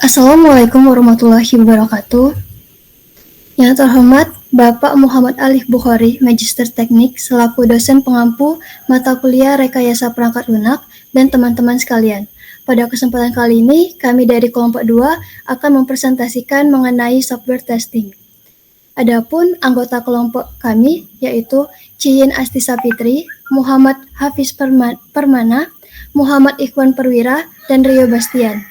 Assalamualaikum warahmatullahi wabarakatuh. Yang terhormat Bapak Muhammad Alif Bukhari, Magister Teknik, selaku dosen pengampu mata kuliah Rekayasa Perangkat Lunak, dan teman-teman sekalian. Pada kesempatan kali ini, kami dari kelompok 2 akan mempresentasikan mengenai software testing. Adapun anggota kelompok kami, yaitu Ciyin Asti Sapitri, Muhammad Hafiz Permana, Muhammad Ikhwan Perwira, dan Rio Bastian.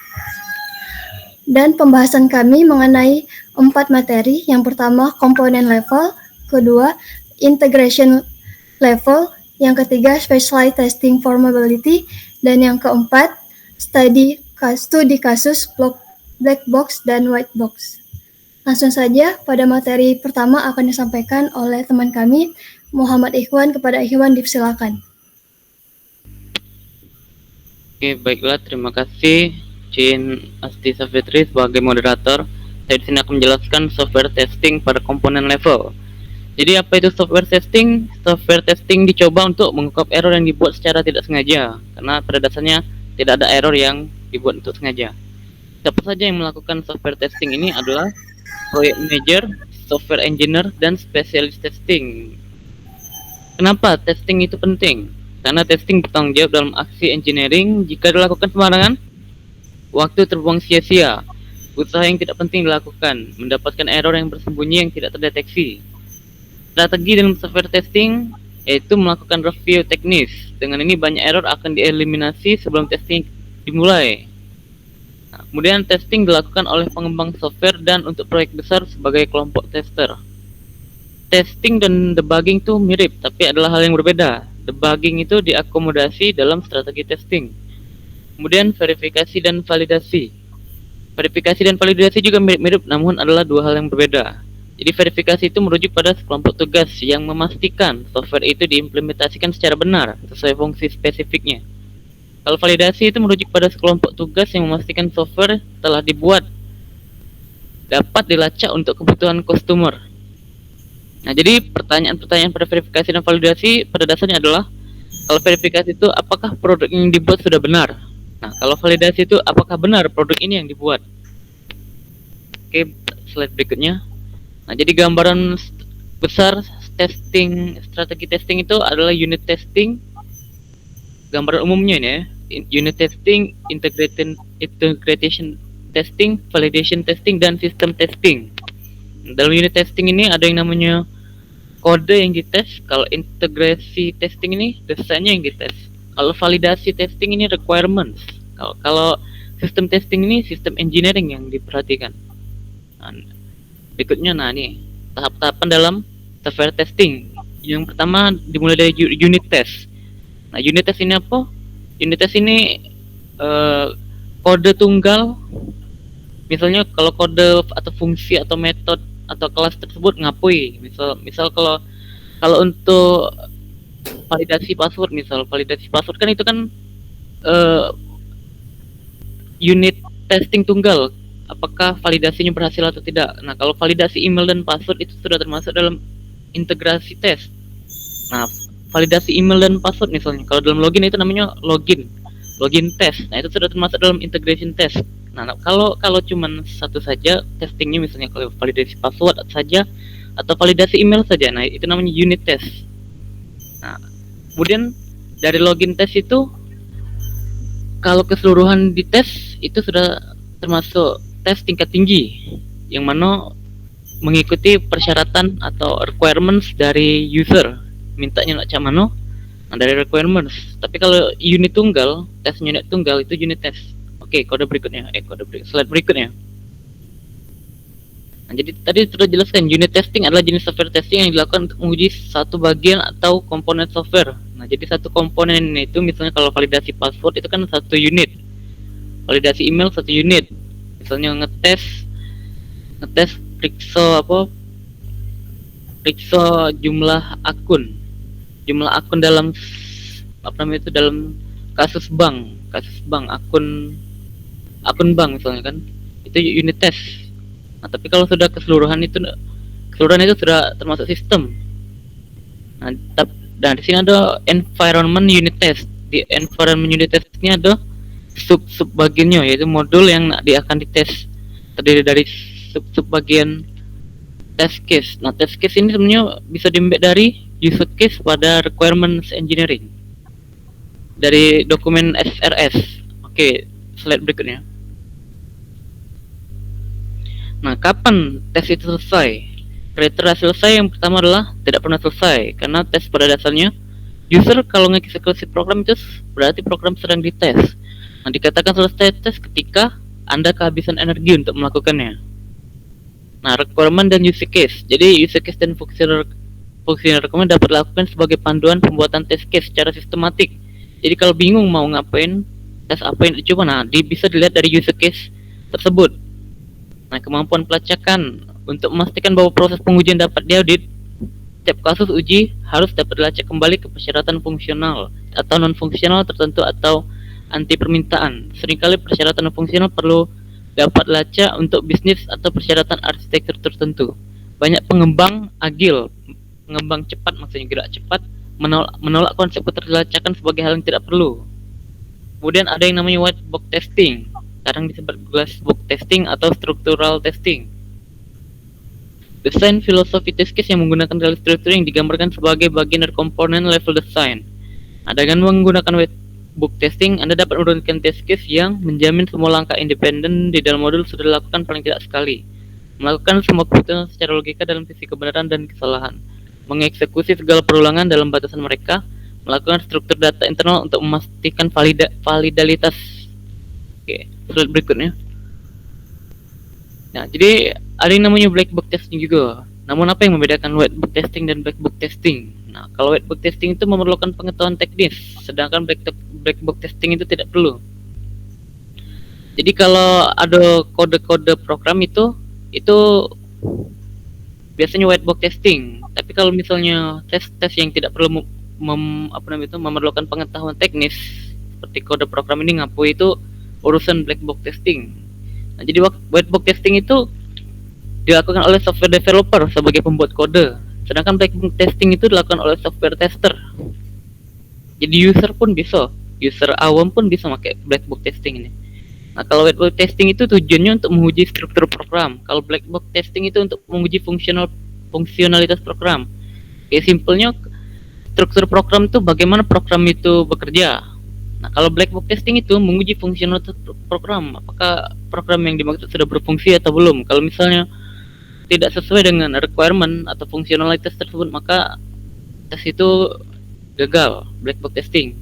Dan pembahasan kami mengenai 4 materi. Yang pertama, komponen level. Kedua, integration level. Yang ketiga, specialized testing for mobility. Dan yang keempat, studi kasus black box dan white box. Langsung saja, pada materi pertama akan disampaikan oleh teman kami, Muhammad Ikhwan. Kepada Ikhwan, dipersilakan. Oke, baiklah. Terima kasih Ciyin Asti Sapitri sebagai moderator. Saya di sini akan menjelaskan software testing pada komponen level. Jadi apa itu software testing? Software testing dicoba untuk mengungkap error yang dibuat secara tidak sengaja, karena pada dasarnya tidak ada error yang dibuat untuk sengaja. Siapa saja yang melakukan software testing ini adalah project manager, software engineer, dan spesialis testing. Kenapa testing itu penting? Karena testing bertanggung jawab dalam aksi engineering. Jika dilakukan sembarangan, waktu terbuang sia-sia, usaha yang tidak penting dilakukan, mendapatkan error yang bersembunyi yang tidak terdeteksi. Strategi dalam software testing yaitu melakukan review teknis. Dengan ini banyak error akan dieliminasi sebelum testing dimulai. Kemudian testing dilakukan oleh pengembang software dan untuk proyek besar sebagai kelompok tester. Testing dan debugging itu mirip, tapi adalah hal yang berbeda. Debugging itu diakomodasi dalam strategi testing. Kemudian verifikasi dan validasi. Verifikasi dan validasi juga mirip-mirip, namun adalah dua hal yang berbeda. Jadi verifikasi itu merujuk pada kelompok tugas yang memastikan software itu diimplementasikan secara benar sesuai fungsi spesifiknya. Kalau validasi itu merujuk pada sekelompok tugas yang memastikan software telah dibuat dapat dilacak untuk kebutuhan customer. Nah, jadi pertanyaan-pertanyaan pada verifikasi dan validasi pada dasarnya adalah, kalau verifikasi itu apakah produk yang dibuat sudah benar? Nah, kalau validasi itu apakah benar produk ini yang dibuat? Oke, slide berikutnya. Nah, jadi gambaran besar strategi testing itu adalah unit testing. Gambaran umumnya ini ya, unit testing, integration testing, validation testing, dan system testing. Dalam unit testing ini ada yang namanya kode yang dites. Kalau integrasi testing ini desainnya yang dites. Kalau validasi testing ini requirements. Kalau sistem testing ini sistem engineering yang diperhatikan. Nah, berikutnya, nih tahap-tahapan dalam software testing. Yang pertama dimulai dari unit test. Nah, unit test ini apa? Unit test ini kode tunggal. Misalnya kalau kode atau fungsi atau metode atau kelas tersebut ngapui. Misal kalau untuk validasi password, validasi password kan itu kan unit testing tunggal, apakah validasinya berhasil atau tidak. Nah, kalau validasi email dan password itu sudah termasuk dalam integrasi test. Nah, validasi email dan password misalnya, kalau dalam login itu namanya login test. Nah, itu sudah termasuk dalam integration test. Nah, kalau cuman satu saja testingnya, misalnya kalau validasi password saja atau validasi email saja, nah itu namanya unit test. Nah, kemudian dari login test itu, kalau keseluruhan dites itu sudah termasuk tes tingkat tinggi, yang mana mengikuti persyaratan atau requirements dari user, mintanya nak cak mana. Nah, dari requirements. Tapi kalau unit tunggal, tes unit tunggal itu unit test. Oke, slide berikutnya. Nah, jadi tadi sudah jelaskan, unit testing adalah jenis software testing yang dilakukan untuk menguji satu bagian atau komponen software. Nah, jadi satu komponen itu, misalnya kalau validasi password itu kan satu unit, validasi email satu unit. Misalnya ngetes periksa jumlah akun dalam dalam kasus bank akun bank misalnya kan, itu unit test. Nah, tapi kalau sudah keseluruhan itu sudah termasuk sistem. Nah, dan di sini ada environment unit test. Di environment unit test ini ada sub bagiannya, yaitu modul yang akan dites terdiri dari sub bagian test case. Nah, test case ini sebenarnya bisa di-embed dari user case pada requirements engineering dari dokumen SRS. Oke, slide berikutnya. Nah, kapan tes itu selesai? Kriteria selesai yang pertama adalah tidak pernah selesai, karena tes pada dasarnya user kalau mengeksekusi program itu berarti program sedang dites. Nah, dikatakan selesai tes ketika Anda kehabisan energi untuk melakukannya. Nah, requirement dan use case. Jadi use case dan functional requirement dapat dilakukan sebagai panduan pembuatan test case secara sistematik. Jadi kalau bingung mau ngapain, tes apa yang dicoba, nah bisa dilihat dari use case tersebut. Nah, kemampuan pelacakan untuk memastikan bahwa proses pengujian dapat diaudit, setiap kasus uji harus dapat dilacak kembali ke persyaratan fungsional atau non-fungsional tertentu atau anti permintaan. Seringkali persyaratan non-fungsional perlu dapat dilacak untuk bisnis atau persyaratan arsitektur tertentu. Banyak pengembang agil, pengembang cepat maksudnya gerak cepat, menolak konsep keterlacakan sebagai hal yang tidak perlu. Kemudian ada yang namanya white box testing, kadang disebut glass box testing atau structural testing. Desain filosofi test case yang menggunakan real struktur yang digambarkan sebagai bagian dari komponen level design. Nah, dengan menggunakan white box testing, Anda dapat menurunkan test case yang menjamin semua langkah independen di dalam modul sudah dilakukan paling tidak sekali. Melakukan semua keputusan secara logika dalam sisi kebenaran dan kesalahan. Mengeksekusi segala perulangan dalam batasan mereka. Melakukan struktur data internal untuk memastikan validalitas. Oke, slide berikutnya. Nah, jadi ada yang namanya black box testing juga. Namun apa yang membedakan white box testing dan black box testing? Nah, kalau white box testing itu memerlukan pengetahuan teknis, sedangkan black box testing itu tidak perlu. Jadi kalau ada kode-kode program itu biasanya white box testing. Tapi kalau misalnya tes yang tidak perlu memerlukan pengetahuan teknis seperti kode program ini itu urusan black box testing. Nah, jadi white box testing itu dilakukan oleh software developer sebagai pembuat kode, sedangkan black box testing itu dilakukan oleh software tester. Jadi user awam pun bisa pakai black box testing ini. Nah, kalau white box testing itu tujuannya untuk menguji struktur program. Kalau black box testing itu untuk menguji fungsionalitas program. Kayak simpelnya struktur program itu bagaimana program itu bekerja. Nah, kalau black box testing itu menguji fungsionalitas program, apakah program yang dimaksud sudah berfungsi atau belum. Kalau misalnya tidak sesuai dengan requirement atau fungsionalitas tersebut, maka tes itu gagal, black box testing.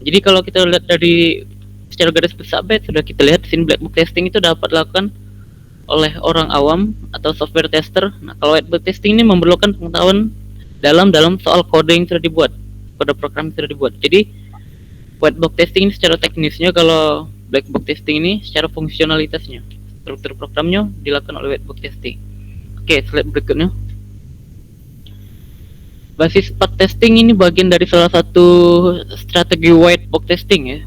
Jadi kalau kita lihat dari secara garis besar sudah kita lihat di sini, black box testing itu dapat dilakukan oleh orang awam atau software tester. Nah, kalau white box testing ini memerlukan pengetahuan dalam soal kode yang sudah dibuat, kode program yang sudah dibuat. Jadi white box testing ini secara teknisnya, kalau black box testing ini secara fungsionalitasnya, struktur programnya dilakukan oleh white box testing. Oke, slide berikutnya. Basis path testing ini bagian dari salah satu strategi white box testing ya.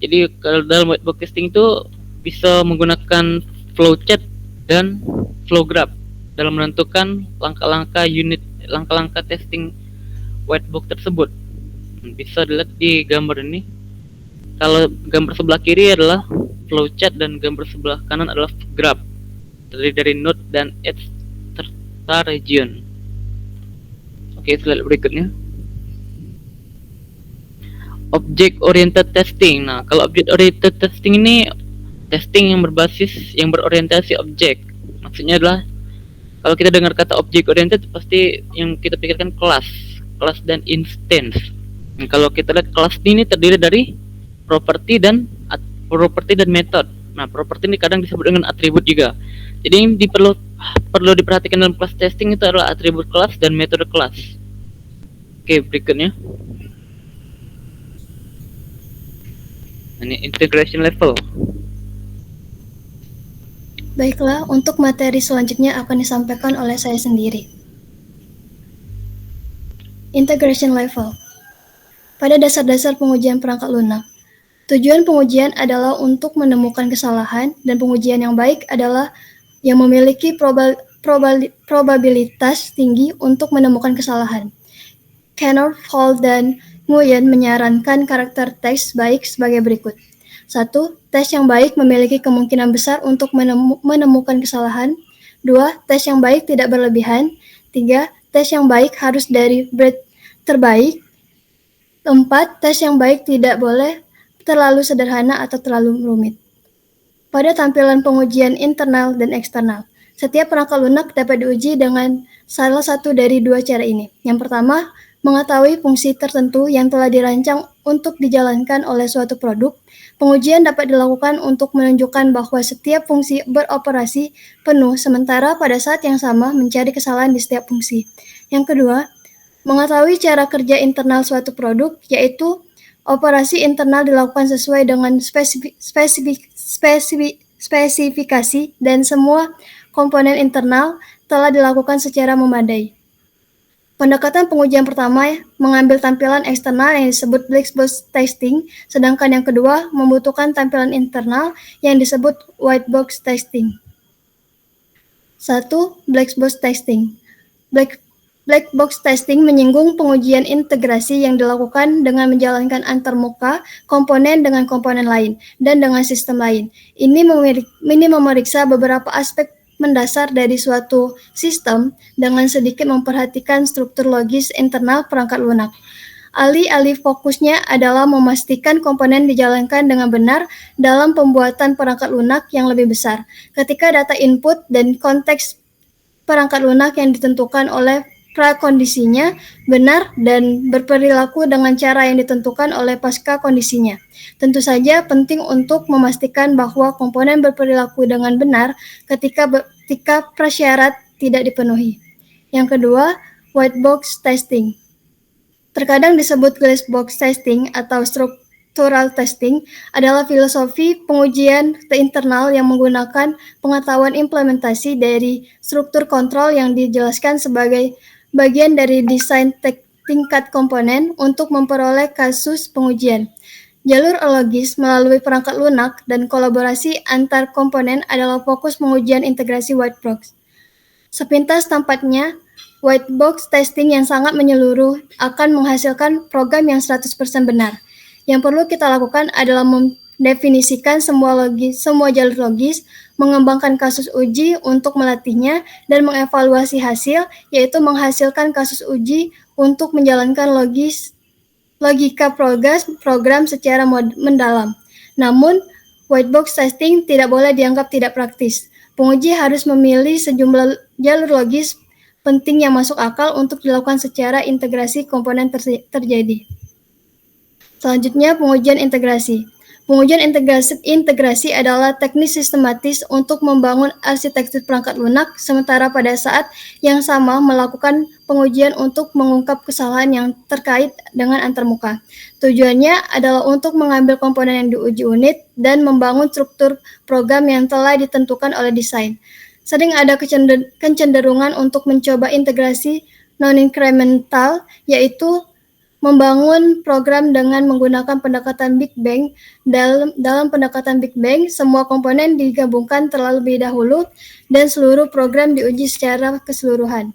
Jadi kalau dalam white box testing itu bisa menggunakan flowchart dan flow graph dalam menentukan langkah-langkah testing white box tersebut. Bisa dilihat di gambar ini. Kalau gambar sebelah kiri adalah flowchart dan gambar sebelah kanan adalah graph, terdiri dari node dan edge serta region. Oke, slide berikutnya. Object oriented testing. Nah, kalau object oriented testing ini testing yang berorientasi objek. Maksudnya adalah kalau kita dengar kata object oriented pasti yang kita pikirkan kelas dan instance. Nah, kalau kita lihat kelas ini terdiri dari properti dan method. Nah, properti ini kadang disebut dengan atribut juga. Jadi yang perlu diperhatikan dalam kelas testing itu adalah atribut kelas dan metode kelas. Oke, berikutnya. Ini integration level. Baiklah, untuk materi selanjutnya akan disampaikan oleh saya sendiri. Integration level. Pada dasar-dasar pengujian perangkat lunak, tujuan pengujian adalah untuk menemukan kesalahan, dan pengujian yang baik adalah yang memiliki probabilitas tinggi untuk menemukan kesalahan. Knorr, Hall, dan Nguyen menyarankan karakter teks baik sebagai berikut. 1. Tes yang baik memiliki kemungkinan besar untuk menemukan kesalahan. 2. Tes yang baik tidak berlebihan. 3. Tes yang baik harus dari grade terbaik. 4. Tes yang baik tidak boleh terlalu sederhana atau terlalu rumit. Pada tampilan pengujian internal dan eksternal, setiap perangkat lunak dapat diuji dengan salah satu dari dua cara ini. Yang pertama, mengetahui fungsi tertentu yang telah dirancang untuk dijalankan oleh suatu produk. Pengujian dapat dilakukan untuk menunjukkan bahwa setiap fungsi beroperasi penuh, sementara pada saat yang sama mencari kesalahan di setiap fungsi. Yang kedua, mengetahui cara kerja internal suatu produk, yaitu operasi internal dilakukan sesuai dengan spesifikasi dan semua komponen internal telah dilakukan secara memadai. Pendekatan pengujian pertama mengambil tampilan eksternal yang disebut black box testing, sedangkan yang kedua membutuhkan tampilan internal yang disebut white box testing. 1. Black box testing. Black box testing menyinggung pengujian integrasi yang dilakukan dengan menjalankan antarmuka komponen dengan komponen lain dan dengan sistem lain. Ini memeriksa beberapa aspek mendasar dari suatu sistem dengan sedikit memperhatikan struktur logis internal perangkat lunak. Alih-alih fokusnya adalah memastikan komponen dijalankan dengan benar dalam pembuatan perangkat lunak yang lebih besar. Ketika data input dan konteks perangkat lunak yang ditentukan oleh prakondisinya benar dan berperilaku dengan cara yang ditentukan oleh pasca kondisinya. Tentu saja penting untuk memastikan bahwa komponen berperilaku dengan benar ketika prasyarat tidak dipenuhi. Yang kedua, white box testing. Terkadang disebut glass box testing atau structural testing adalah filosofi pengujian internal yang menggunakan pengetahuan implementasi dari struktur kontrol yang dijelaskan sebagai bagian dari desain tingkat komponen untuk memperoleh kasus pengujian. Jalur logis melalui perangkat lunak dan kolaborasi antar komponen adalah fokus pengujian integrasi white box. Sepintas tampaknya, white box testing yang sangat menyeluruh akan menghasilkan program yang 100% benar. Yang perlu kita lakukan adalah mendefinisikan semua jalur logis, mengembangkan kasus uji untuk melatihnya, dan mengevaluasi hasil, yaitu menghasilkan kasus uji untuk menjalankan logika program secara mendalam. Namun, white box testing tidak boleh dianggap tidak praktis. Penguji harus memilih sejumlah jalur logis penting yang masuk akal untuk dilakukan secara integrasi komponen terjadi. Selanjutnya, pengujian integrasi. Pengujian integrasi adalah teknik sistematis untuk membangun arsitektur perangkat lunak, sementara pada saat yang sama melakukan pengujian untuk mengungkap kesalahan yang terkait dengan antarmuka. Tujuannya adalah untuk mengambil komponen yang diuji unit dan membangun struktur program yang telah ditentukan oleh desain. Sering ada kecenderungan untuk mencoba integrasi non-incremental, yaitu membangun program dengan menggunakan pendekatan Big Bang. Dalam pendekatan Big Bang, semua komponen digabungkan terlebih dahulu dan seluruh program diuji secara keseluruhan.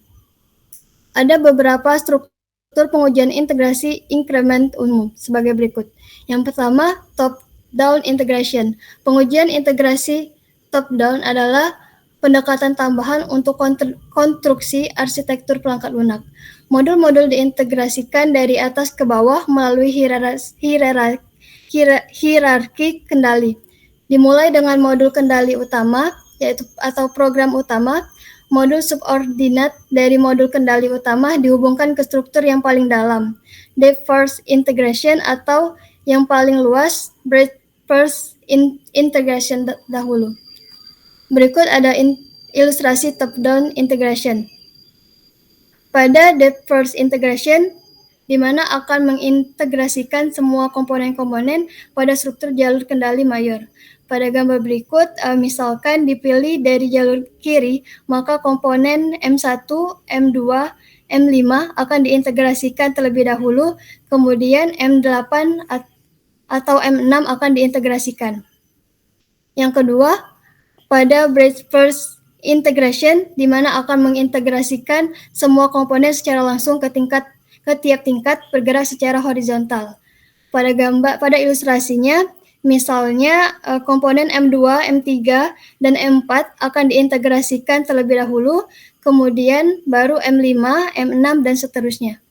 Ada beberapa struktur pengujian integrasi increment umum sebagai berikut. Yang pertama, top-down integration. Pengujian integrasi top-down adalah pendekatan tambahan untuk konstruksi arsitektur perangkat lunak. Modul-modul diintegrasikan dari atas ke bawah melalui hierarki kendali. Dimulai dengan modul kendali utama, yaitu atau program utama. Modul subordinat dari modul kendali utama dihubungkan ke struktur yang paling dalam. Depth first integration atau yang paling luas, breadth first integration dahulu. Berikut ada ilustrasi top-down integration. Pada depth first integration, di mana akan mengintegrasikan semua komponen-komponen pada struktur jalur kendali mayor. Pada gambar berikut, misalkan dipilih dari jalur kiri, maka komponen M1, M2, M5 akan diintegrasikan terlebih dahulu, kemudian M8 atau M6 akan diintegrasikan. Yang kedua, pada breadth first integration, di mana akan mengintegrasikan semua komponen secara langsung ke tiap tingkat bergerak secara horizontal. Pada ilustrasinya, Misalnya, komponen M2, M3, dan M4 akan diintegrasikan terlebih dahulu, kemudian baru M5, M6, dan seterusnya.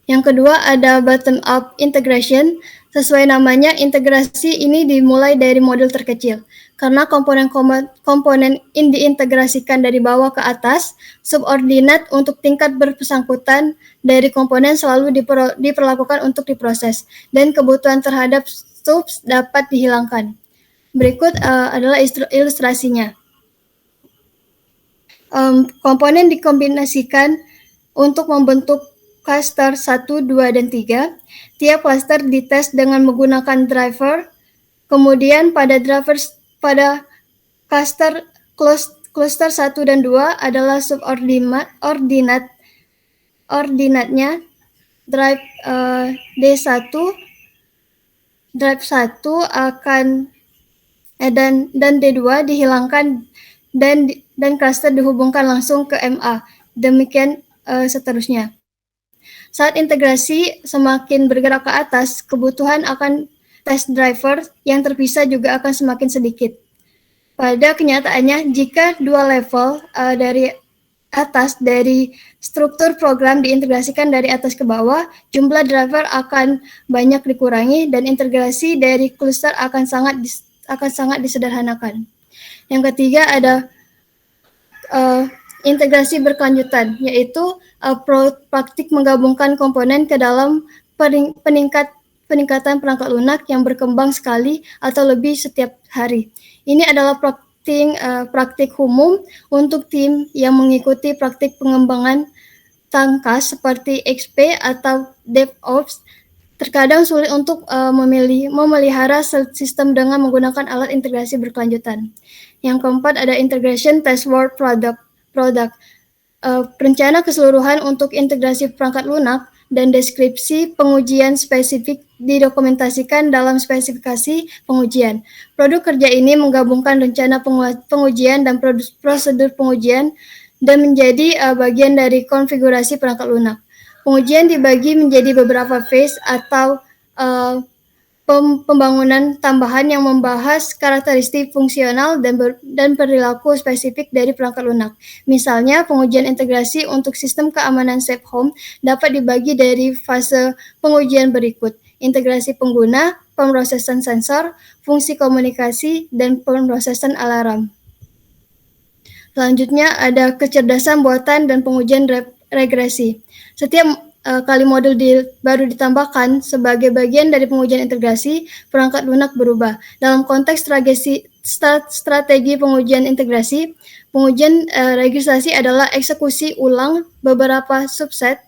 Yang kedua ada bottom-up integration. Sesuai namanya, integrasi ini dimulai dari modul terkecil. Karena komponen diintegrasikan dari bawah ke atas, subordinat untuk tingkat bersangkutan dari komponen selalu diperlakukan untuk diproses, dan kebutuhan terhadap subs dapat dihilangkan. Berikut adalah ilustrasinya. Komponen dikombinasikan untuk membentuk cluster 1, 2, dan 3. Tiap cluster dites dengan menggunakan driver. Kemudian pada cluster 1 dan 2 adalah ordinatnya drive D1, drive 1 akan dan D2 dihilangkan dan cluster dihubungkan langsung ke MA. Demikian seterusnya. Saat integrasi semakin bergerak ke atas, kebutuhan akan test driver yang terpisah juga akan semakin sedikit. Pada kenyataannya, jika dua level dari atas dari struktur program diintegrasikan dari atas ke bawah, jumlah driver akan banyak dikurangi dan integrasi dari cluster akan sangat disederhanakan. Yang ketiga ada integrasi berkelanjutan, yaitu praktik menggabungkan komponen ke dalam peningkatan perangkat lunak yang berkembang sekali atau lebih setiap hari. Ini adalah praktik umum untuk tim yang mengikuti praktik pengembangan tangkas seperti XP atau DevOps. Terkadang sulit untuk memelihara sistem dengan menggunakan alat integrasi berkelanjutan. Yang keempat ada integration test work product. Rencana keseluruhan untuk integrasi perangkat lunak dan deskripsi pengujian spesifik didokumentasikan dalam spesifikasi pengujian. Produk kerja ini menggabungkan rencana pengujian dan prosedur pengujian dan menjadi bagian dari konfigurasi perangkat lunak. Pengujian dibagi menjadi beberapa phase atau pembangunan tambahan yang membahas karakteristik fungsional dan perilaku spesifik dari perangkat lunak. Misalnya, pengujian integrasi untuk sistem keamanan Safe Home dapat dibagi dari fase pengujian berikut: integrasi pengguna, pemrosesan sensor, fungsi komunikasi, dan pemrosesan alarm. Selanjutnya ada kecerdasan buatan dan pengujian regresi. Setiap kali modul baru ditambahkan sebagai bagian dari pengujian integrasi, perangkat lunak berubah. Dalam konteks strategi pengujian integrasi, pengujian registrasi adalah eksekusi ulang beberapa subset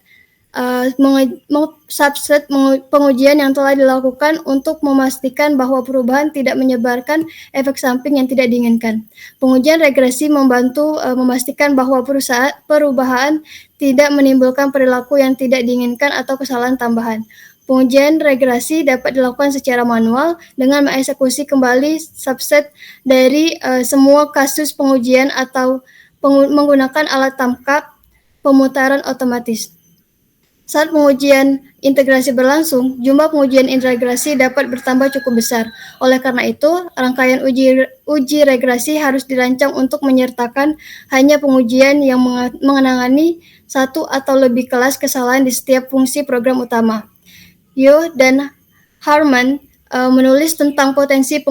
pengujian yang telah dilakukan untuk memastikan bahwa perubahan tidak menyebarkan efek samping yang tidak diinginkan. Pengujian regresi membantu memastikan bahwa perubahan tidak menimbulkan perilaku yang tidak diinginkan atau kesalahan tambahan. Pengujian regresi dapat dilakukan secara manual dengan mengeksekusi kembali subset dari semua kasus pengujian atau menggunakan alat tangkap pemutaran otomatis. Saat pengujian integrasi berlangsung, jumlah pengujian integrasi dapat bertambah cukup besar. Oleh karena itu, rangkaian uji regresi harus dirancang untuk menyertakan hanya pengujian yang menangani satu atau lebih kelas kesalahan di setiap fungsi program utama. Yo dan Harman menulis tentang potensi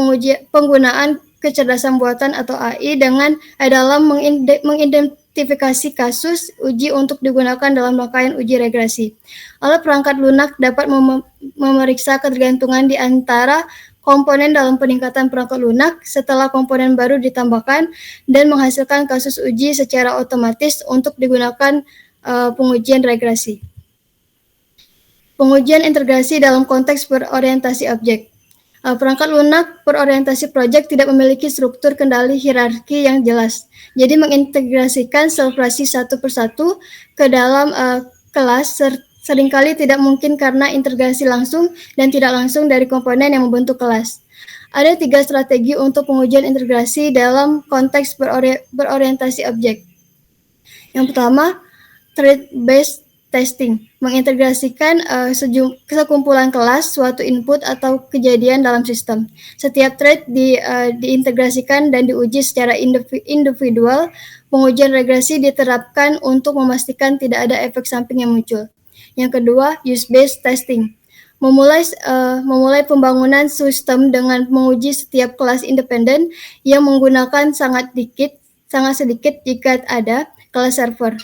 penggunaan kecerdasan buatan atau AI dalam mengidentifikasi kasus uji untuk digunakan dalam rangkaian uji regresi. Alat perangkat lunak dapat memeriksa ketergantungan di antara komponen dalam peningkatan perangkat lunak setelah komponen baru ditambahkan dan menghasilkan kasus uji secara otomatis untuk digunakan pengujian regresi. Pengujian integrasi dalam konteks berorientasi objek. Perangkat lunak berorientasi project tidak memiliki struktur kendali hierarki yang jelas. Jadi mengintegrasikan sel operasi satu persatu ke dalam kelas seringkali tidak mungkin karena integrasi langsung dan tidak langsung dari komponen yang membentuk kelas. Ada 3 strategi untuk pengujian integrasi dalam konteks berorientasi objek. Yang pertama, thread-based testing, mengintegrasikan sekumpulan kelas, suatu input atau kejadian dalam sistem. Setiap thread diintegrasikan dan diuji secara individual. Pengujian regresi diterapkan untuk memastikan tidak ada efek samping yang muncul. Yang kedua, use-based testing. Memulai pembangunan sistem dengan menguji setiap kelas independen yang menggunakan sangat sedikit jika ada kelas server.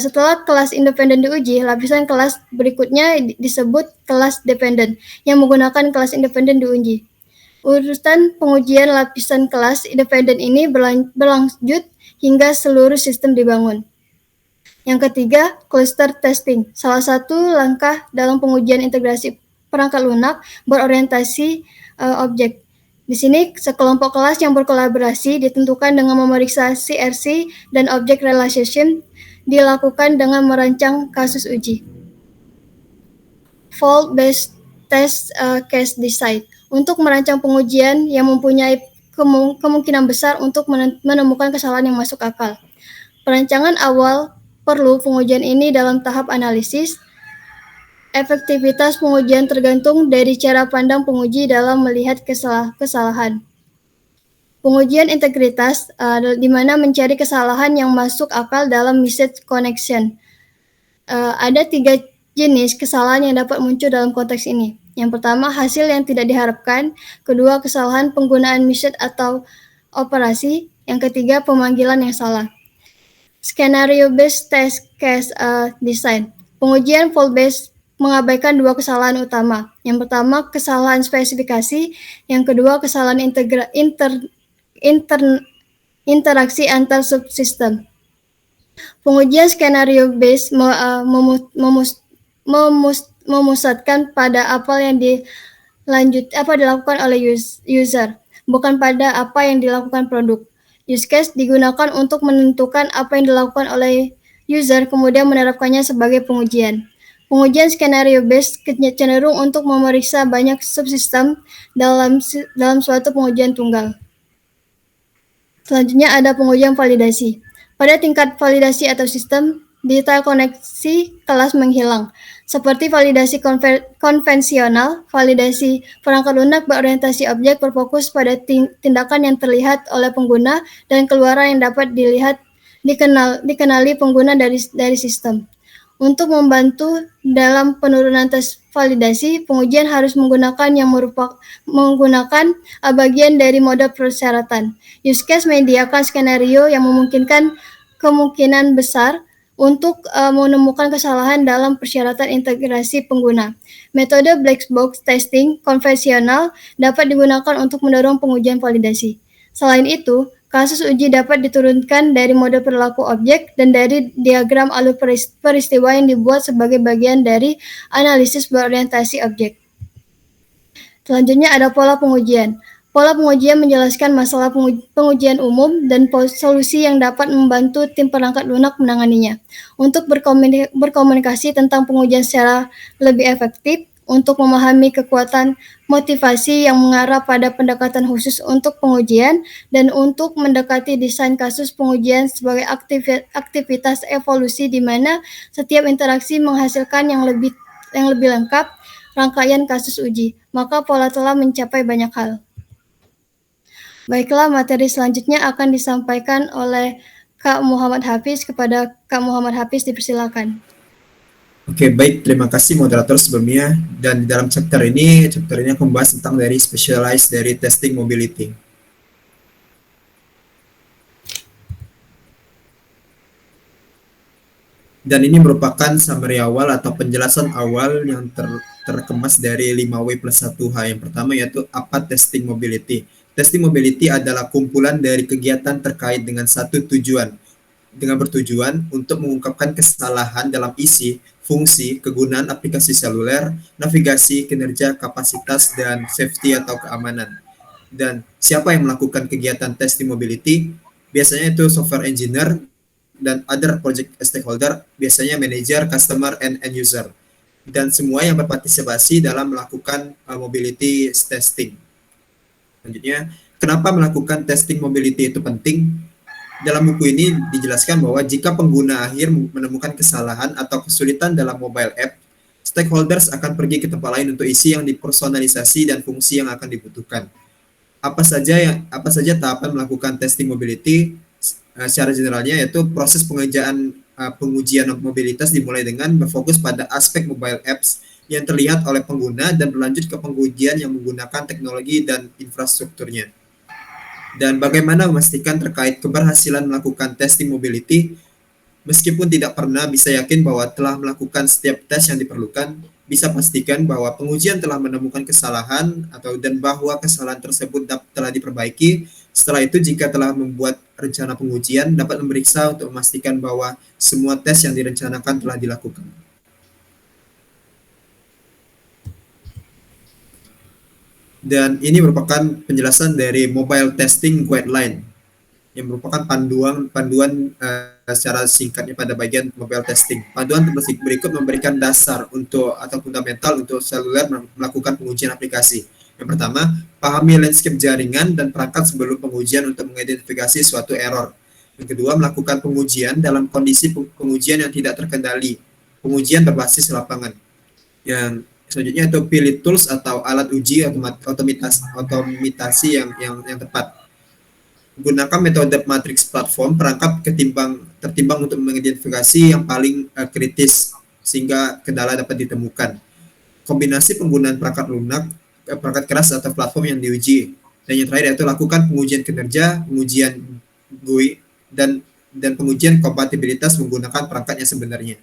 Setelah kelas independen diuji, lapisan kelas berikutnya disebut kelas dependent yang menggunakan kelas independen diuji. Urutan pengujian lapisan kelas independen ini berlanjut hingga seluruh sistem dibangun. Yang ketiga, cluster testing. Salah satu langkah dalam pengujian integrasi perangkat lunak berorientasi objek. Di sini, sekelompok kelas yang berkolaborasi ditentukan dengan memeriksa CRC dan object relation dilakukan dengan merancang kasus uji. Fault-based test case design. Untuk merancang pengujian yang mempunyai kemungkinan besar untuk menemukan kesalahan yang masuk akal. Perancangan awal perlu pengujian ini dalam tahap analisis. Efektivitas pengujian tergantung dari cara pandang penguji dalam melihat kesalahan. Pengujian integritas di mana mencari kesalahan yang masuk akal dalam message connection. Ada 3 jenis kesalahan yang dapat muncul dalam konteks ini. Yang pertama, hasil yang tidak diharapkan. Kedua, kesalahan penggunaan message atau operasi. Yang ketiga, pemanggilan yang salah. Scenario-based test case design. Pengujian fault-based mengabaikan 2 kesalahan utama. Yang pertama, kesalahan spesifikasi. Yang kedua, kesalahan interaksi antar subsistem. Pengujian skenario-based memusatkan pada apa yang dilakukan oleh user, bukan pada apa yang dilakukan produk. Use case digunakan untuk menentukan apa yang dilakukan oleh user, kemudian menerapkannya sebagai pengujian. Pengujian skenario-based cenderung untuk memeriksa banyak subsistem dalam suatu pengujian tunggal. Selanjutnya ada pengujian validasi. Pada tingkat validasi atau sistem, detail koneksi kelas menghilang. Seperti validasi konvensional, validasi perangkat lunak berorientasi objek berfokus pada tindakan yang terlihat oleh pengguna dan keluaran yang dapat dikenali pengguna dari sistem. Untuk membantu dalam penurunan tes validasi, pengujian harus menggunakan bagian dari model persyaratan. Use case menyediakan skenario yang memungkinkan kemungkinan besar untuk menemukan kesalahan dalam persyaratan integrasi pengguna. Metode black box testing konvensional dapat digunakan untuk mendorong pengujian validasi. Selain itu, kasus uji dapat diturunkan dari model perilaku objek dan dari diagram alur peristiwa yang dibuat sebagai bagian dari analisis berorientasi objek. Selanjutnya ada pola pengujian. Pola pengujian menjelaskan masalah pengujian umum dan solusi yang dapat membantu tim perangkat lunak menanganinya. Untuk berkomunikasi tentang pengujian secara lebih efektif, untuk memahami kekuatan motivasi yang mengarah pada pendekatan khusus untuk pengujian, dan untuk mendekati desain kasus pengujian sebagai aktivitas evolusi di mana setiap interaksi menghasilkan yang lebih lengkap rangkaian kasus uji, maka pola telah mencapai banyak hal. Baiklah, materi selanjutnya akan disampaikan oleh Kak Muhammad Hafiz. Kepada Kak Muhammad Hafiz, dipersilakan. Oke, baik. Terima kasih moderator sebelumnya. Dan di dalam chapter ini aku membahas tentang dari specialized dari testing mobility. Dan ini merupakan summary awal atau penjelasan awal yang terkemas dari 5W+1H. Yang pertama yaitu apa testing mobility. Testing mobility adalah kumpulan dari kegiatan terkait dengan satu tujuan, dengan bertujuan untuk mengungkapkan kesalahan dalam isi, fungsi, kegunaan aplikasi seluler, navigasi, kinerja, kapasitas, dan safety atau keamanan. Dan siapa yang melakukan kegiatan testing mobility? Biasanya itu software engineer dan other project stakeholder, biasanya manager, customer, and end user. Dan semua yang berpartisipasi dalam melakukan mobility testing. Selanjutnya, kenapa melakukan testing mobility itu penting? Dalam buku ini dijelaskan bahwa jika pengguna akhir menemukan kesalahan atau kesulitan dalam mobile app, stakeholders akan pergi ke tempat lain untuk isi yang dipersonalisasi dan fungsi yang akan dibutuhkan. Apa saja tahapan melakukan testing mobility secara generalnya, yaitu proses pengujian mobilitas dimulai dengan berfokus pada aspek mobile apps yang terlihat oleh pengguna dan berlanjut ke pengujian yang menggunakan teknologi dan infrastrukturnya. Dan bagaimana memastikan terkait keberhasilan melakukan testing mobility, meskipun tidak pernah bisa yakin bahwa telah melakukan setiap tes yang diperlukan, bisa pastikan bahwa pengujian telah menemukan kesalahan dan bahwa kesalahan tersebut telah diperbaiki. Setelah itu, jika telah membuat rencana pengujian, dapat memeriksa untuk memastikan bahwa semua tes yang direncanakan telah dilakukan. Dan ini merupakan penjelasan dari Mobile Testing Guideline yang merupakan panduan secara singkatnya pada bagian mobile testing. Panduan berikut memberikan dasar atau fundamental untuk seluler melakukan pengujian aplikasi. Yang pertama, pahami landscape jaringan dan perangkat sebelum pengujian untuk mengidentifikasi suatu error. Yang kedua, melakukan pengujian dalam kondisi pengujian yang tidak terkendali. Pengujian berbasis lapangan. Yang selanjutnya itu pilih tools atau alat uji otomatasi yang tepat. Gunakan metode matrix platform perangkat tertimbang untuk mengidentifikasi yang paling kritis sehingga kendala dapat ditemukan. Kombinasi penggunaan perangkat lunak, perangkat keras atau platform yang diuji. Dan yang terakhir yaitu lakukan pengujian kinerja, pengujian GUI dan pengujian kompatibilitas menggunakan perangkat yang sebenarnya.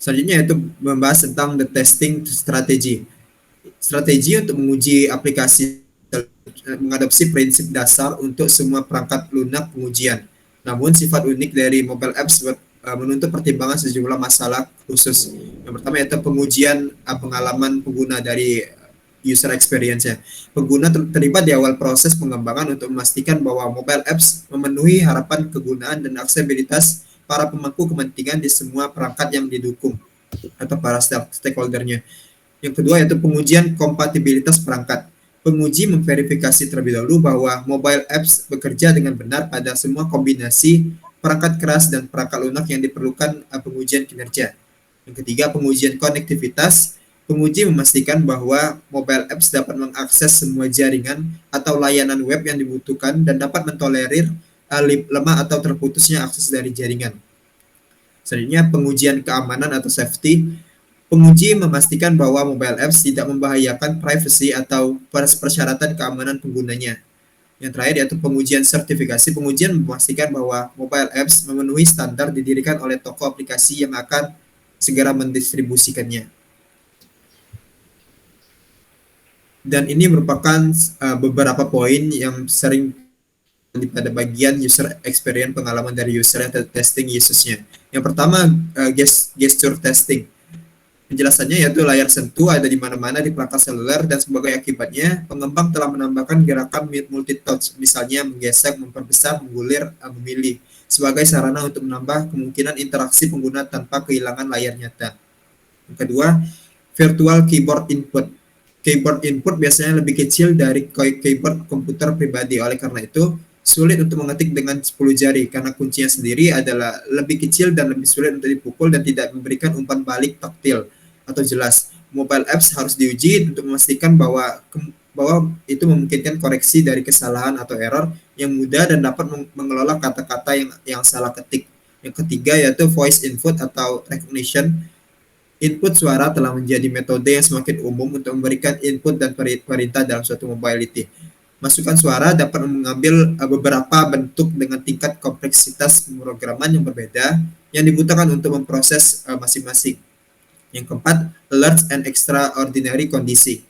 Selanjutnya yaitu membahas tentang the testing strategy. Strategi untuk menguji aplikasi mengadopsi prinsip dasar untuk semua perangkat lunak pengujian. Namun sifat unik dari mobile apps menuntut pertimbangan sejumlah masalah khusus. Yang pertama yaitu pengujian pengalaman pengguna dari user experience-nya. Pengguna terlibat di awal proses pengembangan untuk memastikan bahwa mobile apps memenuhi harapan kegunaan dan aksesibilitas para pemangku kepentingan di semua perangkat yang didukung atau para stakeholder-nya. Yang kedua yaitu pengujian kompatibilitas perangkat. Penguji memverifikasi terlebih dahulu bahwa mobile apps bekerja dengan benar pada semua kombinasi perangkat keras dan perangkat lunak yang diperlukan pengujian kinerja. Yang ketiga, pengujian konektivitas. Penguji memastikan bahwa mobile apps dapat mengakses semua jaringan atau layanan web yang dibutuhkan dan dapat mentolerir lemah atau terputusnya akses dari jaringan. Selanjutnya, pengujian keamanan atau safety. Penguji memastikan bahwa mobile apps tidak membahayakan privasi atau persyaratan keamanan penggunanya. Yang terakhir yaitu pengujian sertifikasi. Pengujian memastikan bahwa mobile apps memenuhi standar didirikan oleh toko aplikasi yang akan segera mendistribusikannya. Dan ini merupakan beberapa poin yang sering pada bagian user experience, pengalaman dari user atau testing usersnya. Yang pertama, gesture testing. Penjelasannya yaitu layar sentuh ada di mana-mana di perangkat seluler dan sebagai akibatnya pengembang telah menambahkan gerakan multi-touch, misalnya menggesek, memperbesar, menggulir, memilih sebagai sarana untuk menambah kemungkinan interaksi pengguna tanpa kehilangan layar nyata. Yang kedua, virtual keyboard input. Keyboard input biasanya lebih kecil dari keyboard komputer pribadi, oleh karena itu sulit untuk mengetik dengan 10 jari karena kuncinya sendiri adalah lebih kecil dan lebih sulit untuk dipukul dan tidak memberikan umpan balik taktil atau jelas. Mobile apps harus diuji untuk memastikan bahwa itu memungkinkan koreksi dari kesalahan atau error yang mudah dan dapat mengelola kata-kata yang salah ketik. Yang ketiga yaitu voice input atau recognition. Input suara telah menjadi metode yang semakin umum untuk memberikan input dan perintah dalam suatu mobility. Masukan suara dapat mengambil beberapa bentuk dengan tingkat kompleksitas pemrograman yang berbeda yang dibutuhkan untuk memproses masing-masing. Yang keempat, alerts and extraordinary kondisi.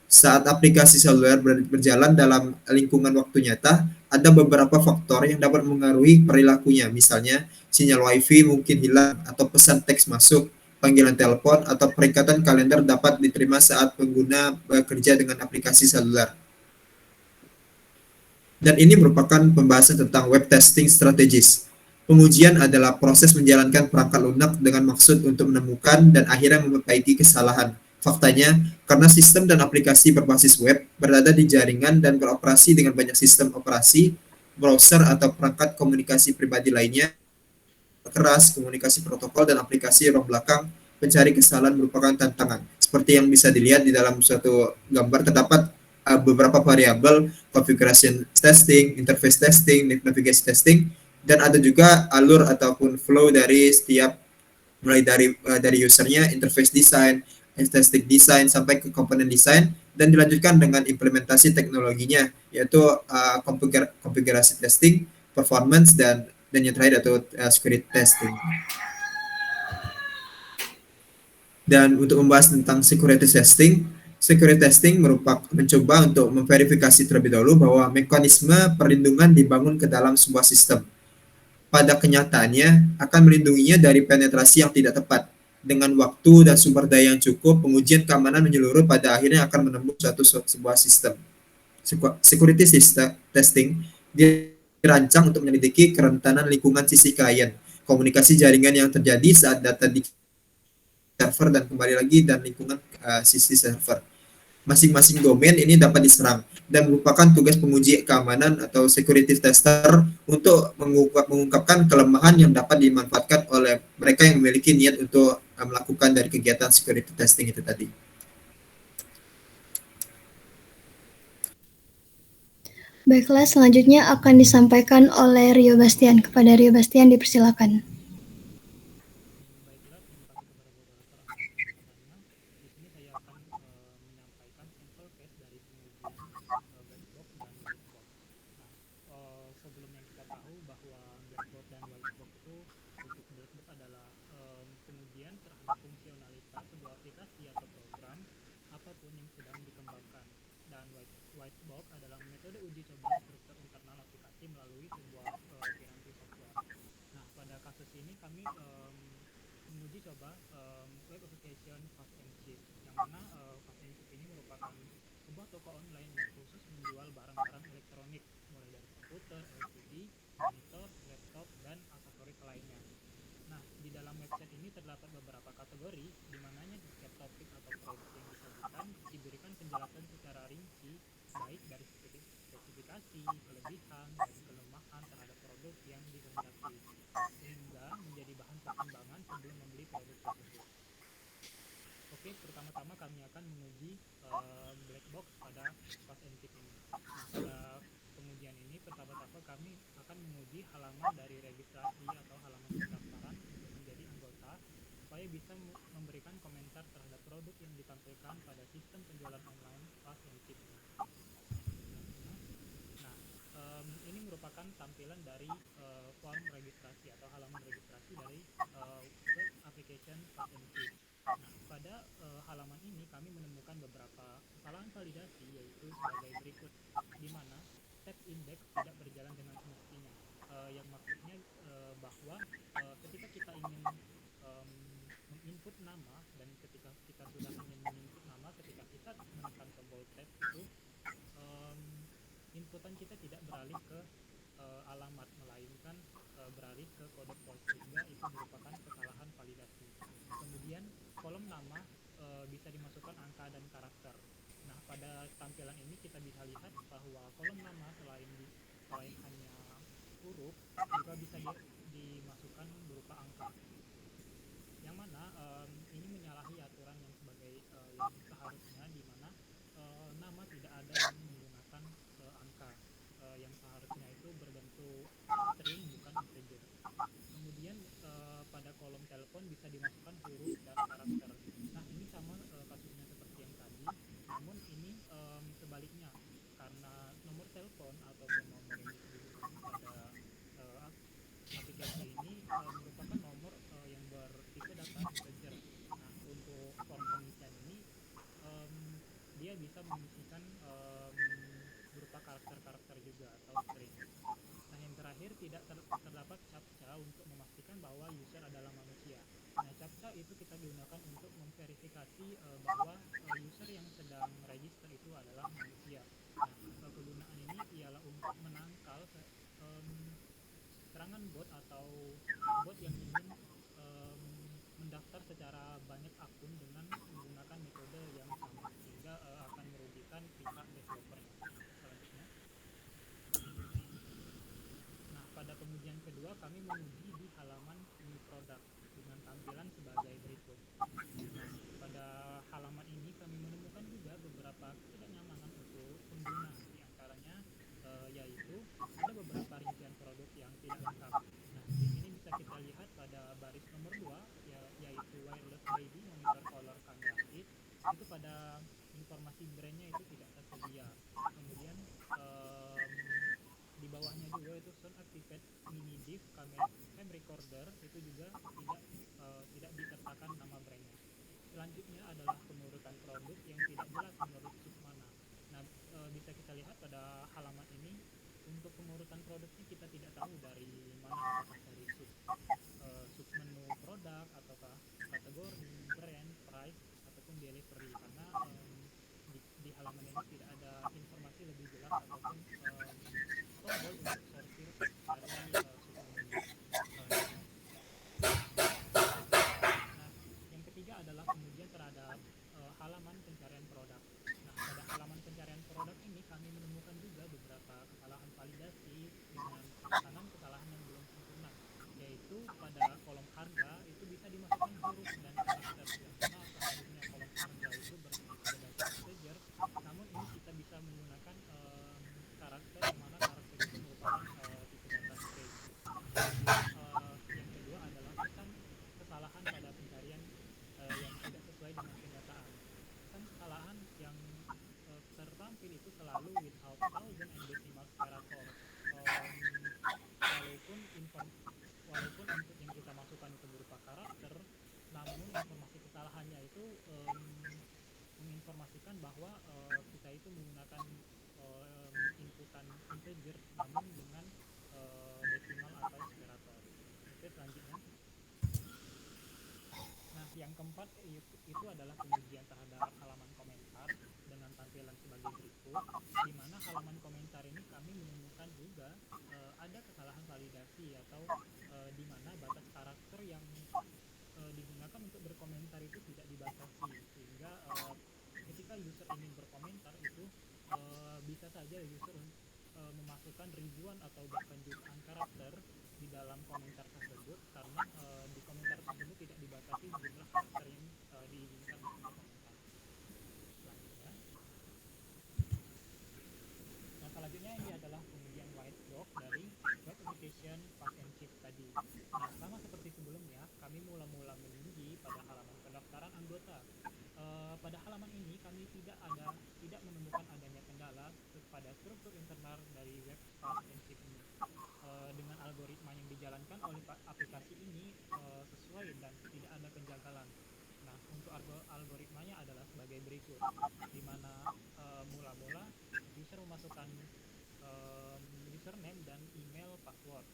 Saat aplikasi seluler berjalan dalam lingkungan waktu nyata, ada beberapa faktor yang dapat mengaruhi perilakunya. Misalnya, sinyal WiFi mungkin hilang atau pesan teks masuk, panggilan telepon, atau peringatan kalender dapat diterima saat pengguna bekerja dengan aplikasi seluler. Dan ini merupakan pembahasan tentang web testing strategies. Pengujian adalah proses menjalankan perangkat lunak dengan maksud untuk menemukan dan akhirnya memperbaiki kesalahan. Faktanya, karena sistem dan aplikasi berbasis web berada di jaringan dan beroperasi dengan banyak sistem operasi, browser atau perangkat komunikasi pribadi lainnya, keras, komunikasi protokol, dan aplikasi ROM belakang pencari kesalahan merupakan tantangan. Seperti yang bisa dilihat di dalam suatu gambar, terdapat beberapa variabel configuration testing, interface testing, navigation testing, dan ada juga alur ataupun flow dari setiap, mulai dari usernya, interface design, aesthetic design, sampai ke komponen design, dan dilanjutkan dengan implementasi teknologinya, yaitu konfigurasi testing, performance, dan yang terakhir atau security testing. Dan untuk membahas tentang security testing merupakan mencoba untuk memverifikasi terlebih dahulu bahwa mekanisme perlindungan dibangun ke dalam sebuah sistem. Pada kenyataannya akan melindunginya dari penetrasi yang tidak tepat. Dengan waktu dan sumber daya yang cukup, pengujian keamanan menyeluruh pada akhirnya akan menembus sebuah sistem. Security system testing dirancang untuk menyelidiki kerentanan lingkungan sisi klien, komunikasi jaringan yang terjadi saat data di server dan kembali lagi, dan lingkungan sisi server. Masing-masing domain ini dapat diserang dan merupakan tugas penguji keamanan atau security tester untuk mengungkapkan kelemahan yang dapat dimanfaatkan oleh mereka yang memiliki niat untuk melakukan dari kegiatan security testing itu tadi. Baiklah, selanjutnya akan disampaikan oleh Rio Bastian. Kepada Rio Bastian dipersilakan. Baiklah, terima kasih kepada moderator atas kesempatannya. Di sini saya akan menyampaikan sampel case dari pengujian black box dan white box. Nah, sebelum yang kita tahu bahwa black box dan white box itu, untuk black box adalah pengujian terhadap fungsionalitas sebuah aplikasi atau program apapun yang sedang dikembangkan, dan white box adalah metode uji coba struktur internal aplikasi melalui sebuah piranti software. Nah, pada kasus ini kami menguji coba web application Fast and Cheap, yang mana Fast and Cheap ini merupakan sebuah toko online yang khusus menjual barang-barang elektronik, mulai dari komputer, LCD, monitor, laptop, dan aksesoris lainnya. Nah, di dalam website ini terdapat beberapa kategori, di mananya di setiap topik atau produk yang disajikan diberikan penjelasan secara rinci, baik dari spesifikasi, kelebihan, dan kelemahan terhadap produk yang dikehendaki, sehingga menjadi bahan pertimbangan sebelum membeli produk tersebut. Oke, pertama-tama kami akan menguji black box pada Fast and Cheap ini. Nah, pada pengujian ini pertama-tama kami akan menguji halaman dari registrasi atau halaman pendaftaran untuk menjadi anggota, supaya bisa memberikan komentar terhadap produk yang ditampilkan pada sistem penjualan online Fast and Cheap ini. Nah, ini merupakan tampilan dari form registrasi atau halaman registrasi dari web application Fast and Cheap. Nah, pada halaman ini kami menemukan beberapa kesalahan validasi, yaitu sebagai berikut, di mana tab index tidak berjalan dengan semestinya, yang maksudnya bahwa ketika kita ingin menginput nama, dan ketika kita sudah ingin menginput nama, ketika kita menekan tombol tab itu, inputan kita tidak beralih ke alamat, melainkan beralih ke kode pos, sehingga itu merupakan kesalahan validasi. Kemudian kolom nama bisa dimasukkan angka dan karakter. Nah, pada tampilan ini kita bisa lihat bahwa kolom nama selain hanya huruf, juga bisa dimasukkan berupa angka, yang mana ini menyalahi aturan yang yang seharusnya, di mana nama tidak ada yang menggunakan angka, yang seharusnya itu berbentuk string bukan integer. Kemudian pada kolom telepon bisa dimasukkan huruf dan karakter. Nah, ini sama kasusnya seperti yang tadi, namun ini sebaliknya, karena nomor telepon ataupun nomor yang bisa dihubungi pada aplikasi ini merupakan nomor yang bertipe data integer. Nah, untuk form pengisian ini dia bisa mengisikan berupa karakter-karakter juga atau string. Nah, yang terakhir, tidak terdapat captcha untuk memastikan bahwa user adalah manusia. Nah, captcha itu kita gunakan untuk memverifikasi bahwa user yang sedang register itu adalah manusia. Nah, kegunaan ini ialah untuk menangkal serangan bot atau bot yang ingin mendaftar secara banyak akun dengan menggunakan metode metode yang sama sehingga akan merugikan pihak developernya. Selanjutnya, nah pada pengujian kedua kami menguji di halaman new product dengan tampilan sebagai berikut. Nah, pada halaman ini kami menemukan juga beberapa ketidaknyamanan untuk pengguna, di antaranya yaitu ada beberapa rincian produk yang tidak lengkap. Nah, di sini bisa kita lihat pada baris nomor 2, yaitu wireless baby monitor color camera kit, itu pada informasi brandnya itu tidak tersedia. Kemudian di bawahnya juga itu sound activate mini div cam recorder itu juga tidak disertakan nama brandnya. Selanjutnya adalah pengurutan produk yang tidak jelas menurut Submana. Nah, bisa kita lihat pada halaman ini untuk pengurutan produknya kita tidak tahu dari mana, apakah dari sub menu produk ataukah kategori, brand, price ataupun delivery, karena di halaman ini tidak ada informasi lebih jelas ataupun tombol untuk sortir dari submenunya. Selanjutnya, nah yang ketiga adalah pengujian terhadap halaman pencarian produk. Nah, pada halaman pencarian produk ini kami menemukan juga beberapa kesalahan validasi dengan 6 kesalahan yang belum sempurna, yaitu pada kolom harga itu bisa dimasukkan huruf dan karakter, yang mana seharusnya kolom harga itu berdasar integer, namun ini kita bisa menggunakan karakter, yang mana karakter itu merupakan tipe data string. Kemudian yang kedua adalah kesalahan pada pencarian yang tidak sesuai dengan kenyataan. Pesan kesalahan yang tertampil itu selalu without thousand and decimal separator. Walaupun walaupun input yang kita masukkan itu berupa karakter, namun informasi kesalahannya itu menginformasikan bahwa kita itu menggunakan inputan integer namun dengan desimal atau separator. Oke, selanjutnya. Nah, yang keempat itu adalah pengujian terhadap halaman komentar dengan tampilan sebagai berikut, di mana halaman komentar ini kami menemukan juga ada kesalahan validasi, atau di mana batas karakter yang digunakan untuk berkomentar itu tidak dibatasi, sehingga ketika user ingin berkomentar itu bisa saja user memasukkan ribuan atau bahkan jutaan karakter di dalam komentar tersebut, karena di komentar tersebut tidak dibatasi jumlah karakter yang diizinkan untuk berkomentar. Selanjutnya, nah selanjutnya ini adalah pengujian white box dari web application fast and cheap tadi. Nah, sama seperti sebelumnya, kami mula-mula menguji pada halaman pendaftaran anggota. Pada halaman ini kami tidak menemukan adanya kendala pada struktur internal dari web fast and cheap ini. Dengan algoritma yang dijalankan oleh aplikasi ini sesuai dan tidak ada kejanggalan. Nah, untuk algoritmanya adalah sebagai berikut, di mana mula-mula user memasukkan username dan email password.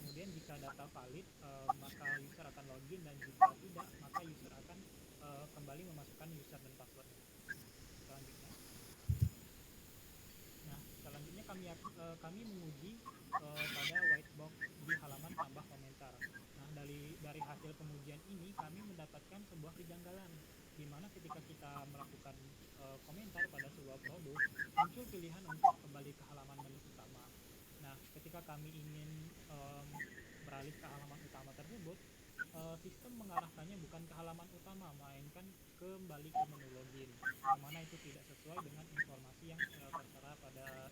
Kemudian jika data valid, maka user akan login, dan jika tidak, maka user akan kembali memasukkan user dan passwordnya. Selanjutnya. Nah, selanjutnya kami menguji pada white box di halaman tambah komentar. Nah, dari hasil pengujian ini kami mendapatkan sebuah kejanggalan, di mana ketika kita melakukan komentar pada sebuah produk, muncul pilihan untuk kembali ke halaman menu utama. Nah, ketika kami ingin beralih ke halaman utama tersebut, sistem mengarahkannya bukan ke halaman utama, melainkan kembali ke menu login, yang mana itu tidak sesuai dengan informasi yang tertera pada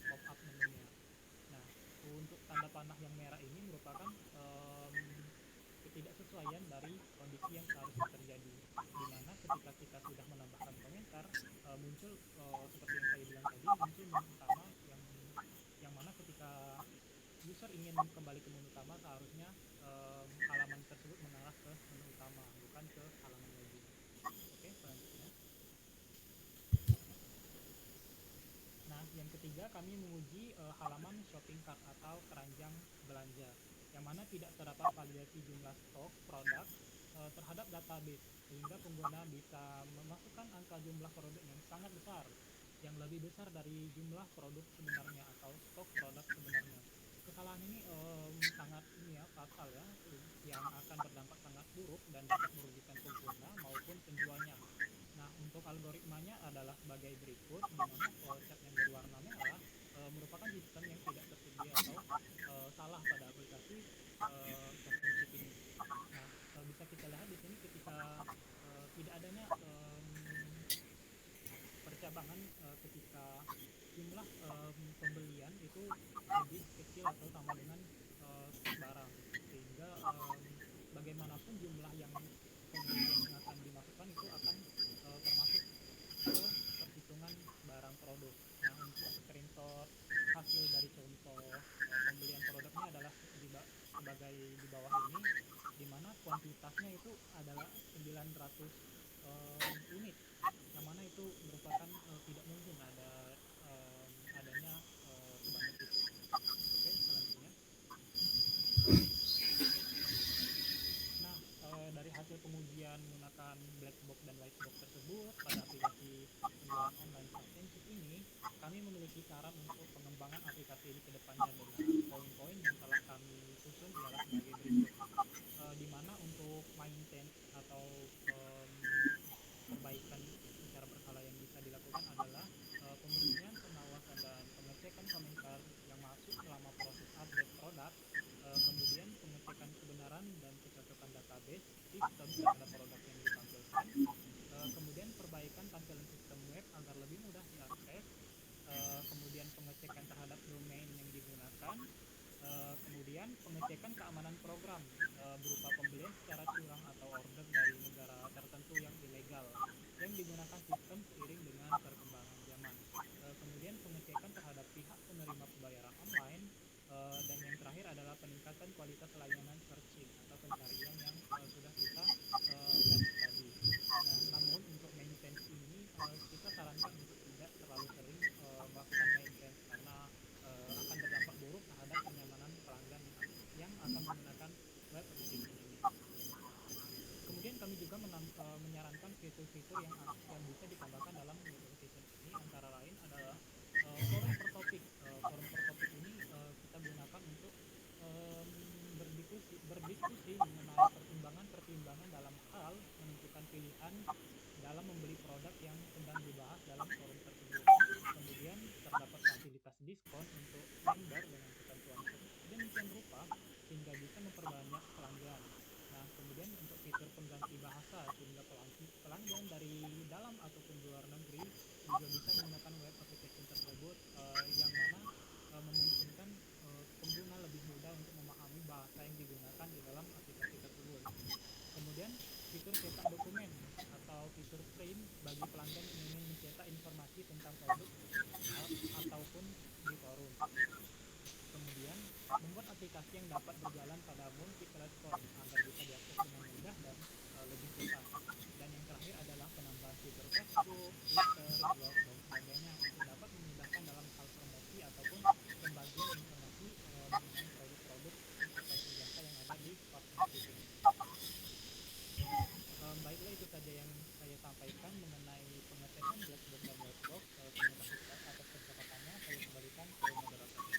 pop-up menunya. Nah, untuk tanda panah yang merah ini merupakan ketidaksesuaian dari kondisi yang seharusnya terjadi, di mana ketika kita sudah menambahkan komentar, muncul seperti yang saya bilang tadi, muncul menu utama yang mana ketika user ingin kembali ke menu utama, seharusnya halaman tersebut mengarah ke menu utama, bukan ke halaman login. Oke, selanjutnya. Nah, yang ketiga kami menguji halaman shopping cart atau keranjang belanja, yang mana tidak terdapat validasi jumlah stok produk terhadap database, sehingga pengguna bisa memasukkan angka jumlah produk yang sangat besar, yang lebih besar dari jumlah produk sebenarnya atau stok produk sebenarnya. Kesalahan ini sangat fatal ya, yang akan berdampak sangat buruk dan dapat merugikan pengguna maupun penjualnya. Nah, untuk algoritmanya adalah sebagai berikut, di mana flowchart yang berwarna merah merupakan sistem yang tidak tersedia atau salah pada aplikasi custom chip ini. Nah, bisa kita lihat di sini ketika tidak adanya percabangan ketika jumlah pembelian itu lebih kecil atau sama dengan stok barang, sehingga bagaimanapun jumlah yang kemudian yang akan dimasukkan itu akan termasuk ke perhitungan barang produk. Nah, untuk screenshot hasil dari contoh pembelian produknya adalah sebagai di bawah ini, di mana kuantitasnya itu adalah 900 unit, yang mana itu merupakan tidak mungkin adanya sebanyak itu. Oke, selanjutnya. Nah, dari hasil pengujian menggunakan black box dan white box tersebut pada aplikasi penjualan online custom chip ini, kami memiliki saran untuk pengembangan aplikasi ini ke depannya dengan poin-poin yang telah kami susun ialah sebagai berikut. Di mana untuk maintenance atau perbaikan secara berkala yang bisa dilakukan adalah pembersihan, pengawasan, dan pengecekan komentar yang masuk selama proses update produk, kemudian pengecekan kebenaran dan kecocokan database sistem terhadap produk yang ditampilkan, kemudian perbaikan tampilan sistem web agar lebih mudah diakses, kemudian pengecekan terhadap domain yang digunakan, kemudian pengecekan keamanan program berupa pembelian secara curang atau order dari negara tertentu yang ilegal yang digunakan sistem seiring dengan perkembangan zaman, kemudian pengecekan terhadap pihak penerima pembayaran online, dan yang terakhir adalah peningkatan kualitas layanan searching atau pencarian yang sudah kita bahas tadi. Nah, namun untuk maintenance ini kita sarankan untuk tidak terlalu sering melakukan maintenance karena akan berdampak buruk terhadap kenyamanan pelanggan yang akan menggunakan web application ini. Kemudian kami juga menyarankan fitur-fitur yang bisa ditambahkan dalam web application ini, antara lain adalah forum per topik. Forum per topik ini kita gunakan untuk berdiskusi mengenai pertimbangan dalam hal menentukan pilihan dalam membeli produk yang sedang dibahas dalam forum tersebut. Kemudian terdapat fasilitas diskon untuk member dengan ketentuan sedemikian rupa sehingga bisa memperbanyak pelanggan. Nah, kemudian untuk fitur pengganti bahasa sehingga pelanggan dari dalam ataupun luar negeri juga bisa menggunakan web application tersebut, yang mana memungkinkan pengguna lebih mudah untuk memahami bahasa yang digunakan di dalam aplikasi tersebut. Kemudian fitur cetak dokumen atau fitur print bagi pelanggan yang ingin mencetak informasi tentang produk ataupun di forum. Kemudian membuat aplikasi yang dapat berjalan pada multi platform agar bisa diakses dengan mudah dan lebih cepat. Dan yang terakhir adalah penambahan fitur Facebook, Twitter, blog, dan sebagainya untuk dapat memudahkan dalam hal promosi ataupun pembagian informasi mengenai produk-produk atau jasa yang ada di platform itu. Baiklah, itu saja yang saya sampaikan mengenai pengetesan black box dan white box. Terima kasih atas kesempatan. Saya kembalikan ke moderator.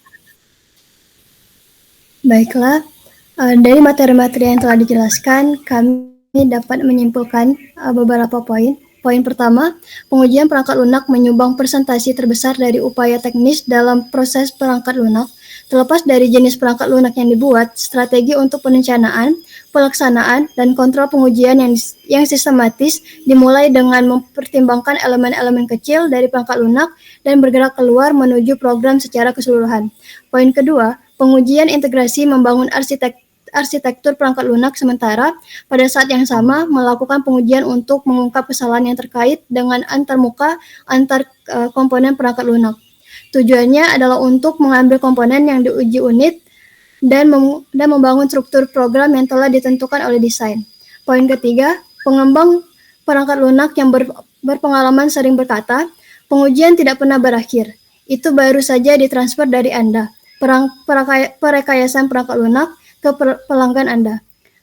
Baiklah, dari materi-materi yang telah dijelaskan, kami dapat menyimpulkan beberapa poin. Poin pertama, pengujian perangkat lunak menyumbang persentase terbesar dari upaya teknis dalam proses perangkat lunak. Terlepas dari jenis perangkat lunak yang dibuat, strategi untuk perencanaan, pelaksanaan, dan kontrol pengujian yang sistematis dimulai dengan mempertimbangkan elemen-elemen kecil dari perangkat lunak dan bergerak keluar menuju program secara keseluruhan. Poin kedua, pengujian integrasi membangun arsitektur perangkat lunak sementara pada saat yang sama melakukan pengujian untuk mengungkap kesalahan yang terkait dengan antar komponen perangkat lunak. Tujuannya adalah untuk mengambil komponen yang diuji unit dan membangun struktur program yang telah ditentukan oleh desain. Poin ketiga, pengembang perangkat lunak yang berpengalaman sering berkata, pengujian tidak pernah berakhir. Itu baru saja ditransfer dari Anda, perekayasaan perangkat lunak, ke pelanggan Anda.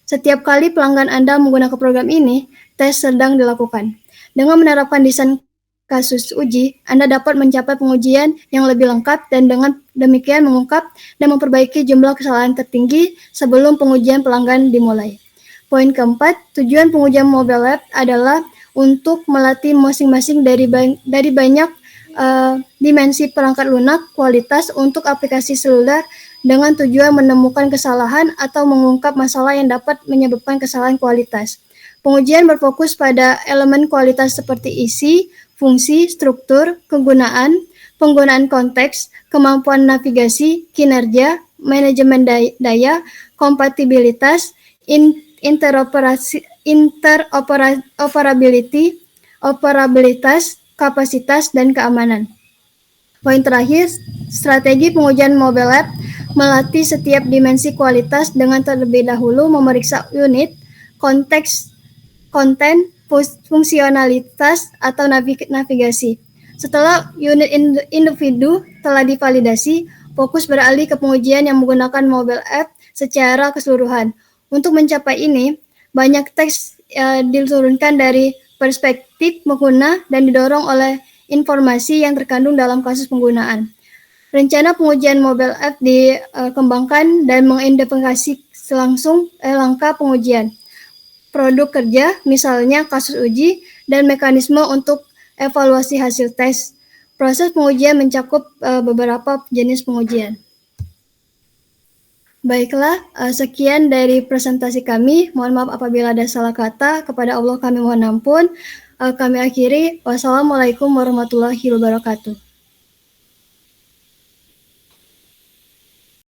Setiap kali pelanggan Anda menggunakan program ini, tes sedang dilakukan. Dengan menerapkan desain kasus uji, Anda dapat mencapai pengujian yang lebih lengkap dan dengan demikian mengungkap dan memperbaiki jumlah kesalahan tertinggi sebelum pengujian pelanggan dimulai. Poin keempat, tujuan pengujian mobile app adalah untuk melatih masing-masing dari banyak dimensi perangkat lunak kualitas untuk aplikasi seluler dengan tujuan menemukan kesalahan atau mengungkap masalah yang dapat menyebabkan kesalahan kualitas. Pengujian berfokus pada elemen kualitas seperti isi, fungsi, struktur, penggunaan konteks, kemampuan navigasi, kinerja, manajemen daya, kompatibilitas, operabilitas, kapasitas, dan keamanan. Poin terakhir, strategi pengujian mobile app melatih setiap dimensi kualitas dengan terlebih dahulu memeriksa unit, konteks, konten, fungsionalitas, atau navigasi. Setelah unit individu telah divalidasi, fokus beralih ke pengujian yang menggunakan mobile app secara keseluruhan. Untuk mencapai ini, banyak teks diturunkan dari perspektif pengguna dan didorong oleh informasi yang terkandung dalam kasus penggunaan. Rencana pengujian mobile app dikembangkan dan mengidentifikasi langsung langkah pengujian, produk kerja, misalnya kasus uji, dan mekanisme untuk evaluasi hasil tes. Proses pengujian mencakup beberapa jenis pengujian. Baiklah, sekian dari presentasi kami. Mohon maaf apabila ada salah kata. Kepada Allah kami mohon ampun. Kami akhiri. Wassalamualaikum warahmatullahi wabarakatuh.